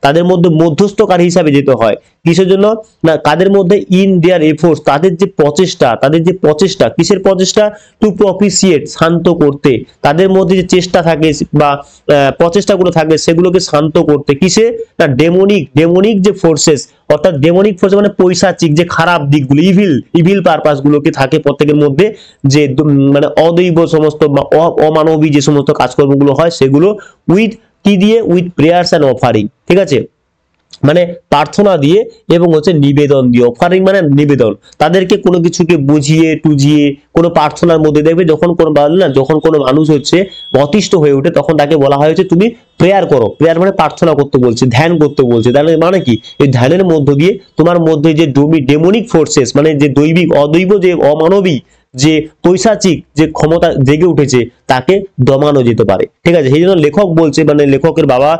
তাদের মধ্যে মধ্যস্থকারী হিসাবে যেতে হয়। কিসের জন্য না, কাদের মধ্যে, ইন দেয়ার এফোর্টস, তাদের যে প্রচেষ্টা, কিসের প্রচেষ্টা, টু প্রপিসিয়েট, শান্ত করতে, তাদের মধ্যে যে চেষ্টা থাকে বা প্রচেষ্টাগুলো থাকে সেগুলোকে শান্ত করতে, কিসে না, ডেমনিক যে ফোর্সেস, অর্থাৎ ডেমনিক ফোর্স মানে পৈশাচিক যে খারাপ দিকগুলো, ইভিল পারপাস গুলোকে থাকে প্রত্যেকের মধ্যে, যে মানে অদৈব সমস্ত অমানবী যে সমস্ত কাজকর্মগুলো হয় সেগুলো উইথ কি দিয়ে, উইথ প্রেয়ার্স এন্ড অফারিং। ঠিক আছে, মানে প্রার্থনা দিয়ে এবং হচ্ছে নিবেদন দিয়ে, অফারিং মানে নিবেদন, তাদেরকে কোনো কিছুকে বুঝিয়ে টুজিয়ে কোনো প্রার্থনার মধ্যে দেখবে, যখন কোনো মানুষ হচ্ছে অতিষ্ঠ হয়ে ওঠে, তখন তাকে বলা হয় হচ্ছে তুমি প্রেয়ার করো। প্রেয়ার মানে প্রার্থনা করতে বলছে, ধ্যান করতে বলছে। তাহলে মানে কি, এই ধ্যানের মধ্য দিয়ে তোমার মধ্যে যে ডেমনিক ফোর্সেস মানে যে অদৈব যে অমানবী যে পৈশাচিক যে ক্ষমতা জেগে উঠেছে তাকে দমানো যেতে পারে। ঠিক আছে, সেই জন্য লেখক বলছে, মানে লেখকের বাবা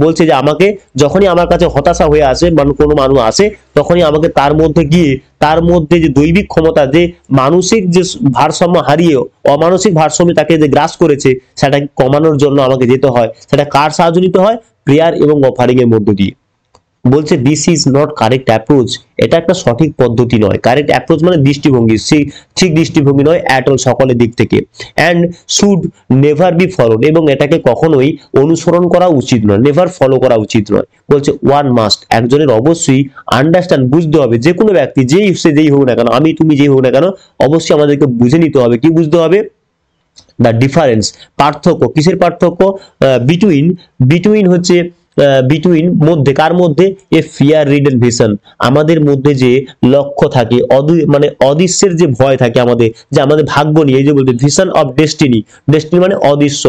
বলছে যে আমাকে যখনই আমার কাছে হতাশা হয়ে আসে, মানে কোনো মানুষ আসে, তখনই আমাকে তার মধ্যে যে দৈবিক ক্ষমতা, যে মানসিক যে ভারসাম্য হারিয়ে অমানসিক ভারসাম্য তাকে যে গ্রাস করেছে, সেটাকে কমানোর জন্য আমাকে যেতে হয়। সেটা কার সাহায্য নিতে হয়, প্রেয়ার এবং অফারিং এর মধ্য দিয়ে। বলছে this is not correct approach, এটা একটা সঠিক পদ্ধতি নয়। কারেক্ট অ্যাপ্রোচ মানে দৃষ্টিভঙ্গি, ঠিক দৃষ্টিভঙ্গি নয় অ্যাট অল, সকলের দিক থেকে। And should never be followed, এবং এটাকে কখনোই অনুসরণ করা উচিত নয়, নেভার ফলো করা উচিত নয়। বলছে ওয়ান মাস্ট, একজনের অবশ্যই আন্ডারস্ট্যান্ড, বুঝতে হবে, যে কোনো ব্যক্তি যেই হোক না কেন, আমি তুমি যেই হোক না কেন, অবশ্যই আমাদেরকে বুঝে নিতে হবে। কি বুঝতে হবে, দ্য ডিফারেন্স, পার্থক্য, কিসের পার্থক্য, বিটুইন হচ্ছে মধ্যে, কার মধ্যে, এ ফিয়ার রিডেন ভিশন, আমাদের মধ্যে যে লক্ষ্য থাকে, মানে অদৃশ্যের যে ভয় থাকে আমাদের, যে আমাদের ভাগ্য নিয়ে, এই যে বলতে ভিশন অফ ডেস্টিনি মানে অদৃশ্য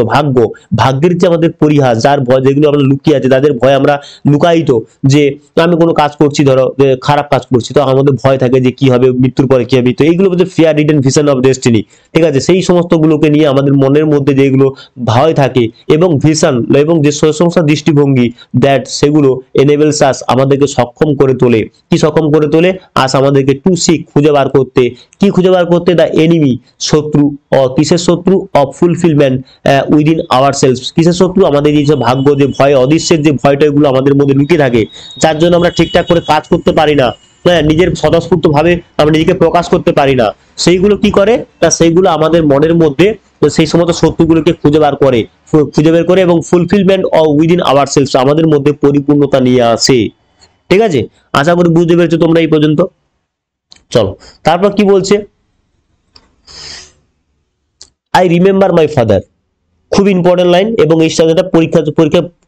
ভাগ্যের যে আমাদের পরিহাস, যার ভয়, যেগুলো আমরা লুকিয়ে আছে, তাদের ভয় আমরা লুকায়িত, যে আমি কোনো কাজ করছি, ধরো খারাপ কাজ করছি, তো আমাদের ভয় থাকে যে কি হবে, মৃত্যুর পরে কি হবে, তো এইগুলো বলতে fear ridden vision of destiny. ঠিক আছে, সেই সমস্ত গুলোকে নিয়ে আমাদের মনের মধ্যে যেগুলো ভয় থাকে, এবং ভিশন এবং যে সমস্ত দৃষ্টিভঙ্গি, দ্যাট সেগুলো এনেবলস আস, আমাদেরকে সক্ষম করে তোলে, কি সক্ষম করে তোলে, আস আমাদেরকে টু সিক, খুঁজে বার করতে, কি খুঁজে বার করতে, দ্য এনিমি, শত্রু, কিসের শত্রু, of fulfilment within our self, কিসের শত্রু, আমাদের যে ভাগ্য, যে ভয়, অদৃশ্যের যে ভয়টা, এগুলো আমাদের মধ্যে লুকিয়ে থাকে, যার জন্য আমরা ঠিকঠাক করে কাজ করতে পারি না, হ্যাঁ, নিজের স্বতঃস্ফূর্ত ভাবে আমরা নিজেকে প্রকাশ করতে পারি না। সেইগুলো কি করে, তা সেইগুলো আমাদের মনের মধ্যে সেই সমস্ত শত্রুগুলোকে খুঁজে বের করে এবং fulfilment of within our self, আমাদের মধ্যে পরিপূর্ণতা নিয়ে আসে। ঠিক আছে, আশা করি বুঝতে পেরেছো তোমরা এই পর্যন্ত। চলো তারপর কি বলছে, আই রিমেম্বার মাই ফাদার, খুব ইম্পর্টেন্ট লাইন, এবং এই স্ট্যান্ডার্ডটা পরীক্ষা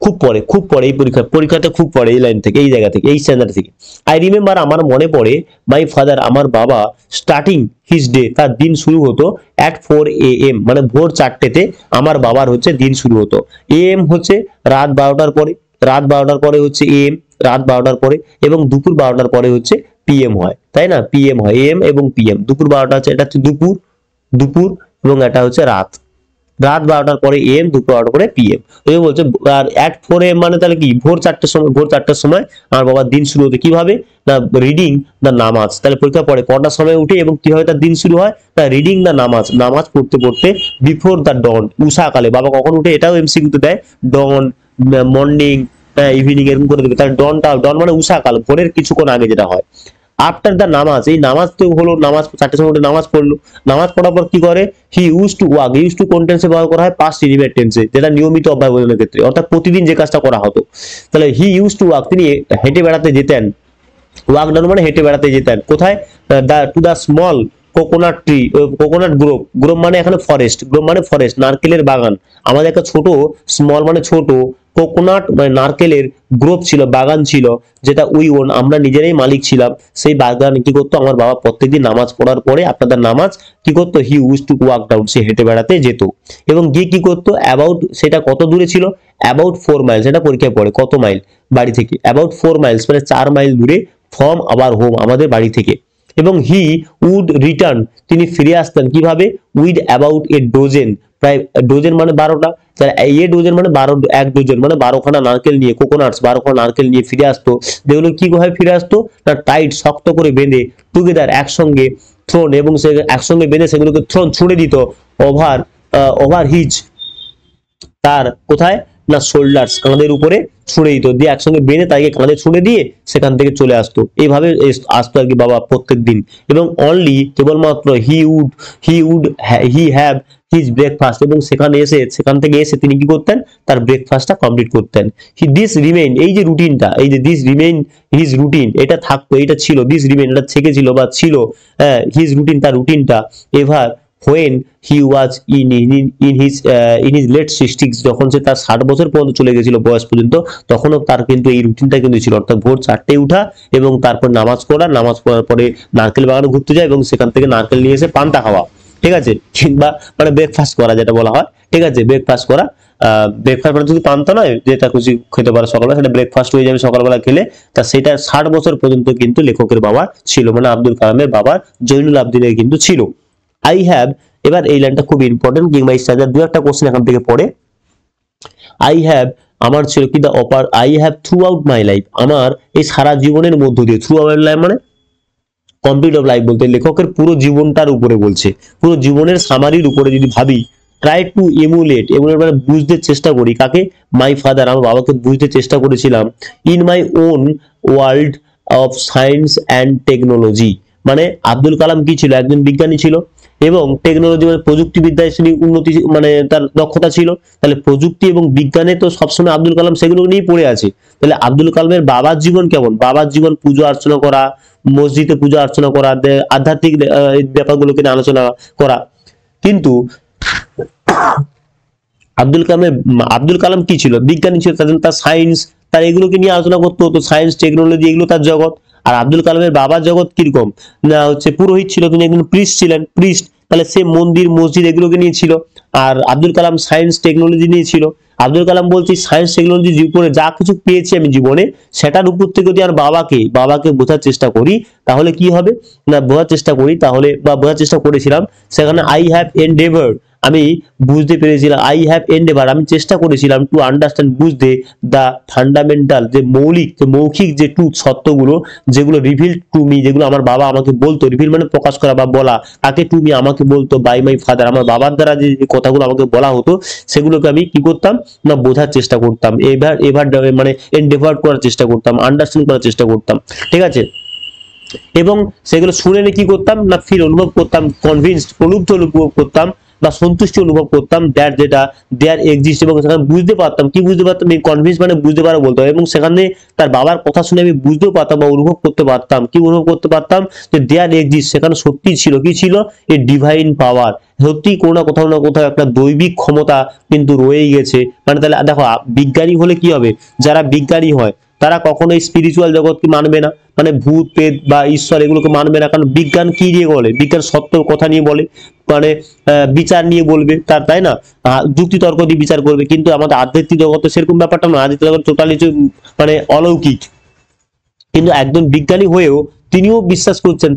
খুব পড়ে এই পরীক্ষাতে খুব পড়ে, এই লাইন থেকে, এই জায়গা থেকে, এই স্ট্যান্ডার্ড থেকে। আই রিমেম্বার, আমার মনে পড়ে, মাই ফাদার, আমার বাবা, স্টার্টিং হিজ ডে, তার দিন শুরু হতো at 4 AM, মানে ভোর 4টেতে আমার বাবার হচ্ছে দিন শুরু হতো। AM হচ্ছে রাত 12টার পরে, হচ্ছে AM, রাত 12টার পরে, এবং দুপুর 12টার পরে হচ্ছে PM হয়, তাই না, PM হয়, AM এবং PM, দুপুর 12টা হচ্ছে, এটা হচ্ছে দুপুর, এবং এটা হচ্ছে রাত 12টার পরে AM, দুপুর 12টার পরে PM। ওই বলছে আর at 4 AM মানে তাহলে কি, ভোর 4টার সময় আমার বাবার দিন শুরু হতো, কিভাবে না, রিডিং দ্য নামাজ, তাহলে পরীক্ষা পড়ে কটার সময় উঠে এবং কিভাবে তার দিন শুরু হয়, না রিডিং দ্য নামাজ পড়তে বিফোর দ্য ডন, উষাকালে, বাবা কখন উঠে, এটাও এমসিকিউতে দেয়, ডন, মর্নিং, ইভিনিং, এরকম করে দেবে। তাহলে ডন মানে উষাকাল, ভোরের কিছুক্ষণ আগে যেটা হয়। আফটার দ্য নামাজ, এই নামাজ তো হলো, নামাজ 4টার সময় উঠে নামাজ পড়লো, নামাজ পড়ার পর কি করে, হি use to walk, use to কোন টেন্সে ব্যবহার করা হয়, পাস্ট ইনডিফিনিট টেন্সে, যেটা নিয়মিত অব্যয়ভাবের ক্ষেত্রে, অর্থাৎ প্রতিদিন যে কাজটা করা হতো। তাহলে হি ইউজ টু ওয়াক, তিনি হেঁটে বেড়াতে যেতেন, ওয়াক ডাউন মানে হেঁটে বেড়াতে যেতেন, কোথায়, to the small coconut tree, coconut grove মানে এখানে ফরেস্ট, নারকেলের বাগান, আমাদের একটা ছোট, স্মল মানে ছোট, কোকোনাট মানে নারকেলের গ্রোভ ছিল, বাগান ছিল, যেটা উই ওন আমরা নিজেরাই মালিক ছিলাম। সেই বাগান কি করতো আমার বাবা প্রত্যেকদিন নামাজ পড়ার পরে আপনাদের নামাজ কি করতো, he use to walk down, সে হেঁটে বেড়াতে যেত এবং গিয়ে কি করতো অ্যাবাউট, সেটা কত দূরে ছিল, অ্যাবাউট 4 মাইলস, এটা পরীক্ষায় পড়ে কত মাইল বাড়ি থেকে, অ্যাবাউট 4 মাইলস মানে 4 মাইল দূরে ফ্রম আওয়ার হোম আমাদের বাড়ি থেকে। এবং হি উড রিটার্ন, তিনি ফিরে আসতেন কিভাবে, উইথ অ্যাবাউট এ ডোজেন, প্রায় ডোজেন মানে 12টা, এ ডোজেন মানে 12, 1 ডোজেন মানে 12খানা নারকেল নিয়ে, কোকোনাটস 12খানা নারকেল নিয়ে ফিরে আসতো। যেগুলো কি ভাবে ফিরে আসতো না, টাইট শক্ত করে বেঁধে, টুগেদার একসঙ্গে, থ্রোন এবং সে একসঙ্গে বেঁধে সেগুলোকে থ্রোন ছুড়ে দিত, ওভার ওভার হিজ, তার কোথায় না শোল্ডার্স, কাঁধের উপরে ছুঁড়ে দিত, দিয়ে একসঙ্গে বেঁধে তাকে কাঁধে ছুঁড়ে দিয়ে সেখান থেকে চলে আসতো, এইভাবে আসতো আর কি বাবা প্রত্যেক দিন। এবং অনলি কেবলমাত্র হি হ্যাভ হিজ ব্রেকফাস্ট, এবং সেখান থেকে এসে তিনি কি করতেন, তার ব্রেকফাস্টটা কমপ্লিট করতেন। দিস রিমেইন, এই যে রুটিনটা, এই যে দিস রিমেইন হিজ রুটিন, এটা থাকতো, এটা ছিল, দিস রিমেইন এটা থেকে ছিল বা ছিল, হিজ রুটিন, তার রুটিনটা, ever when he was in his late 60s, যখন সে তার 60 বছর পর্যন্ত চলে গেছিল বয়স পর্যন্ত, তখনও তার কিন্তু এই রুটিনটা কিন্তু ছিল, অর্থাৎ ভোর 4টায় উঠা এবং তারপর নামাজ পড়া, নামাজ পড়ার পরে নারকেল বাগানে ঘুরতে যায় এবং সেখান থেকে নারকেল নিয়ে এসে পান্তা খাওয়া, ঠিক আছে, কিংবা মানে ব্রেকফাস্ট করা যেটা বলা হয়, ঠিক আছে, ব্রেকফাস্ট করা, ব্রেকফাস্ট মানে যদি পান্তা নয়, যেটা খুশি খেতে পারে সকালবেলা, সেটা ব্রেকফাস্ট হয়ে যাবে সকালবেলা খেলে। তা সেটা 60 বছর পর্যন্ত কিন্তু লেখকের বাবা ছিল, মানে আব্দুল কালামের বাবা জৈনুল আবদিনের কিন্তু ছিল। আই হ্যাভ, এবার এই লাইনটা খুব ইম্পর্টেন্ট, কিংবা স্ট্যান্ডার্ড দু একটা কোশ্চেন এখান থেকে পড়ে। আই হ্যাভ, আমার ছিল কি, দা অপার I have through out my life, আমার এই সারা জীবনের মধ্য দিয়ে, থ্রু আউট লাইফ মানে কমপ্লিট অফ লাইফ বলতে লেখকের পুরো জীবনটার উপরে বলছে, পুরো জীবনের সামারির উপরে যদি ভাবি, ট্রাই টু এমুলেট মানে বুঝতে চেষ্টা করি, কাকে, মাই ফাদার, আমার বাবাকে বুঝতে চেষ্টা করেছিলাম, in my own world of science and technology, মানে আব্দুল কালাম কি ছিল, একজন বিজ্ঞানী ছিল এবং টেকনোলজি মানে প্রযুক্তিবিদ্যায় তিনি উন্নতি মানে তার দক্ষতা ছিল, তাহলে প্রযুক্তি এবং বিজ্ঞানে তো সবসময় আব্দুল কালাম সেগুলো নিয়েই পড়ে আছে। তাহলে আব্দুল কালামের বাবার জীবন কেমন, বাবার জীবন পুজো অর্চনা করা, মসজিদে পূজা অর্চনা করা, আধ্যাত্মিক ব্যাপারগুলোকে নিয়ে আলোচনা করা। কিন্তু আব্দুল কালাম কি ছিল, বিজ্ঞানী ছিল, তার সায়েন্স, তার এগুলোকে নিয়ে আলোচনা করতে হতো, সায়েন্স টেকনোলজি এগুলো তার জগৎ। আর আব্দুল কালামের বাবার জগৎ কিরকম না, হচ্ছে পুরোহিত ছিল, তিনি একজন প্রিস্ট ছিলেন, প্রিস্ট, তাহলে সে মন্দির মসজিদ এগুলোকে নিয়ে ছিল। আর আব্দুল কালাম সায়েন্স টেকনোলজি নিয়ে ছিল। আব্দুল কালাম বলছি সায়েন্স টেকনোলজির উপরে যা কিছু পেয়েছি আমি জীবনে, সেটার উপর থেকে যদি আর বাবাকে বোঝার চেষ্টা করি, তাহলে কি হবে না, বোঝার চেষ্টা করি তাহলে, বা বোঝার চেষ্টা করেছিলাম, সেখানে আই হ্যাভ এন্ডেভার, আমি বুঝতে পেরেছিলাম, আই হ্যাভ এন্ডেভার, আমি চেষ্টা করেছিলাম, টু আন্ডারস্ট্যান্ড, বুঝতে, দা ফান্ডামেন্টাল, যে মৌখিক যে ট্রুথ, সত্যগুলো, যেগুলো রিভিল টু মি, যেগুলো আমার বাবা আমাকে বলতো, রিভিল মানে প্রকাশ করা বা বলা, তাকে টু মি আমাকে বলতো, বাই মাই ফাদার, আমার বাবার দ্বারা যে কথাগুলো আমাকে বলা হতো, সেগুলোকে আমি কি করতাম না, বোঝার চেষ্টা করতাম, এভার মানে এন্ডেভার করার চেষ্টা করতাম, আন্ডারস্ট্যান্ড করার চেষ্টা করতাম, ঠিক আছে। এবং সেগুলো শুনে কি করতাম না, ফিল অনুভব করতাম, কনভিন্সড প্রলুব্ধ অনুভব করতাম বা সন্তুষ্টি অনুভব করতাম, দ্যাট যেটা দেয়ার এক্সিস্ট, এবং সেখানে বুঝতে পারতাম, কি বুঝতে পারতাম, এই কনভিন্স মানে বুঝতে পারা বলতে হয়, এবং সেখানে তার বাবার কথা শুনে আমি বুঝতেও পারতাম বা অনুভব করতে পারতাম, কি অনুভব করতে পারতাম, যে দেয়ার এক্সিস্ট, সেখানে সত্যি ছিল, কি ছিল, এই ডিভাইন পাওয়ার, সত্যি কোনো না কোথাও একটা দৈবিক ক্ষমতা কিন্তু রয়েই গেছে। মানে তাহলে দেখো, বিজ্ঞানী হলে কি হবে, যারা বিজ্ঞানী হয় তারা কখনোই স্পিরিচুয়াল জগৎকে মানবে না, মানে ভূত প্রেত বা ঈশ্বর এগুলোকে মানবে না, কারণ বিজ্ঞান কি নিয়ে বলে, বিজ্ঞান সত্য কথা নিয়ে বলে, মানে বিচার নিয়ে বলবে, তাই না, যুক্তি তর্ক দিয়ে বিচার করবে। কিন্তু আমাদের আধ্যাত্মিক জগতে সেরকম ব্যাপারটা না, আধ্যাত্মিক জগৎ টোটালি মানে অলৌকিক। কিন্তু একজন বিজ্ঞানী হয়েও তিনিও বিশ্বাস করছেন,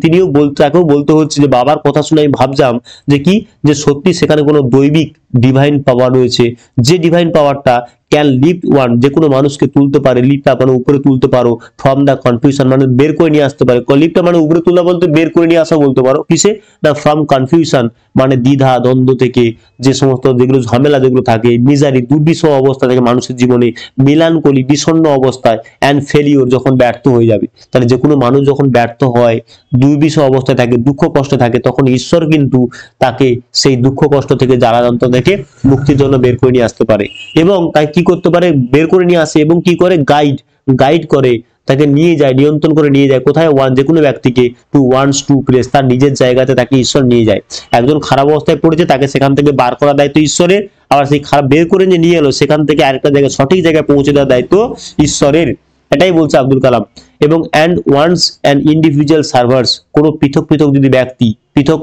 তাকেও বলতে হচ্ছে যে বাবার কথা শুনে আমি ভাবলাম যে কি, যে সত্যি সেখানে কোনো দৈবিক ডিভাইন পাওয়ার রয়েছে, যে ডিভাইন পাওয়ারটা ক্যান লিফট ওয়ান, যে কোনো মানুষকে তুলতে পারে, লিফটটা মানে উপরে তুলতে পারো, ফ্রম দা কনফিউশন মানে বের করে নিয়ে আসতে পারে, লিফটটা মানে উপরে তোলা বলতে বের করে নিয়ে আসা বলতে পারো, কিসে না, ফ্রম কনফিউশন মানে দ্বিধা দ্বন্দ্ব থেকে, যে সমস্ত যেগুলো ঝামেলা যেগুলো থাকে, মিজারি দুর্বিষহ অবস্থা থেকে মানুষের জীবনে, মিলানকলি বিষণ্ণ অবস্থায়, অ্যান্ড ফেলিওর যখন ব্যর্থ হয়ে যাবে, তাহলে যে কোনো মানুষ যখন ব্যর্থ হয়, দুর্বিষহ অবস্থায় থাকে, দুঃখ কষ্ট থাকে, তখন ঈশ্বর কিন্তু তাকে সেই দুঃখ কষ্ট থেকে, জ্বালা যন্ত্রণা থেকে মুক্তির জন্য বের করে নিয়ে আসতে পারে, এবং তাই কি করতে পারে, বের করে নিয়ে আসে, এবং কি করে, গাইড গাইড করে, তাকে নিয়ে যায়, নিয়ন্ত্রণ করে নিয়ে যায় কোথায়, যে কোনো ব্যক্তিকে টু ওয়ান্স টু প্লেস, তার নিজের জায়গাতে তাকে ঈশ্বর নিয়ে যায়। একজন খারাপ অবস্থায় পড়েছে, তাকে সেখান থেকে বার করার দায়িত্ব ঈশ্বরের, আবার সেই খারাপ বের করে নিয়ে এলো সেখান থেকে আরেকটা জায়গায় সঠিক জায়গায় পৌঁছে দেওয়ার দায়িত্ব ঈশ্বরের। এটাই বলছে আব্দুল কালাম। এবং and once and individual servers, কোনো পৃথক পৃথক যদি ব্যক্তি, পৃথক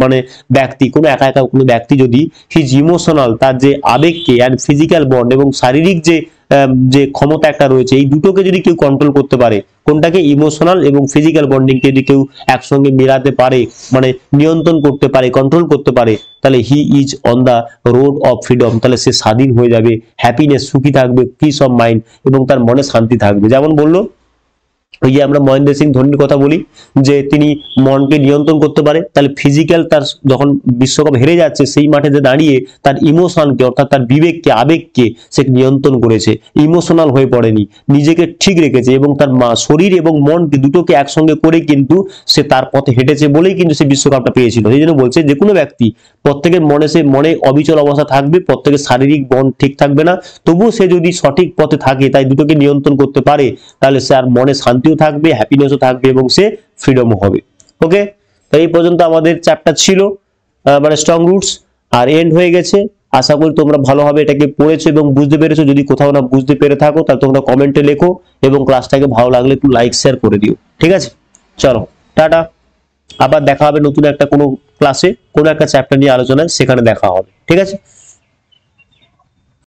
মানে ব্যক্তি, কোনো একা একা কোনো ব্যক্তি যদি হিজ ইমোশনাল, তার যে আবেগকে, অ্যান্ড ফিজিক্যাল বন্ড, এবং শারীরিক যে যে ক্ষমতা একটা রয়েছে, এই দুটোকে যদি কেউ কন্ট্রোল করতে পারে, কোনটাকে, ইমোশনাল এবং ফিজিক্যাল বন্ডিংকে যদি কেউ একসঙ্গে মেলাতে পারে, মানে নিয়ন্ত্রণ করতে পারে, কন্ট্রোল করতে পারে, তাহলে he is on the road of freedom, তাহলে সে স্বাধীন হয়ে যাবে, হ্যাপিনেস, সুখী থাকবে, পিস অফ মাইন্ড, এবং তার মনে শান্তি থাকবে। যেমন বললো ওই যে আমরা মহেন্দ্র সিং ধোনির কথা বলি যে তিনি মনকে নিয়ন্ত্রণ করতে পারে, তাহলে ফিজিক্যাল, তার যখন বিশ্বকাপ হেরে যাচ্ছে সেই মাঠেতে দাঁড়িয়ে তার ইমোশনকে, অর্থাৎ তার বিবেককে, আবেগকে সে নিয়ন্ত্রণ করেছে, ইমোশনাল হয়ে পড়েনি, নিজেকে ঠিক রেখেছে, এবং তার শরীর এবং মনকে দুটোকে একসঙ্গে করে কিন্তু সে তার পথে হেঁটেছে বলেই কিন্তু সে বিশ্বকাপটা পেয়েছিল। সেই জন্য বলছে যে কোনো ব্যক্তি, প্রত্যেকের মনে অবিচল অবস্থা থাকবে, প্রত্যেকের শারীরিক বন্ড ঠিক থাকবে না, তবুও সে যদি সঠিক পথে থাকে, তাই দুটোকে নিয়ন্ত্রণ করতে পারে, তাহলে সে আর মনে শান্তিও থাকবে, হ্যাপিনেসও থাকবে, এবং সে ফ্রিডমও হবে। ওকে, তো এই পর্যন্ত আমাদের চ্যাপ্টার ছিল, মানে স্ট্রং রুটস, আর এন্ড হয়ে গেছে। আশা করি তোমরা ভালোভাবে এটাকে পড়েছো এবং বুঝতে পেরেছো। যদি কোথাও না বুঝতে পেরে থাকো তাহলে তোমরা কমেন্টে লেখো, এবং ক্লাসটাকে ভালো লাগলে একটু লাইক শেয়ার করে দিও। ঠিক আছে, চলো টাটা, আবার দেখা হবে নতুন একটা কোনো ক্লাসে, কোনো একটা চ্যাপ্টার নিয়ে আলোচনায়, সেখানে দেখা হবে। ঠিক আছে।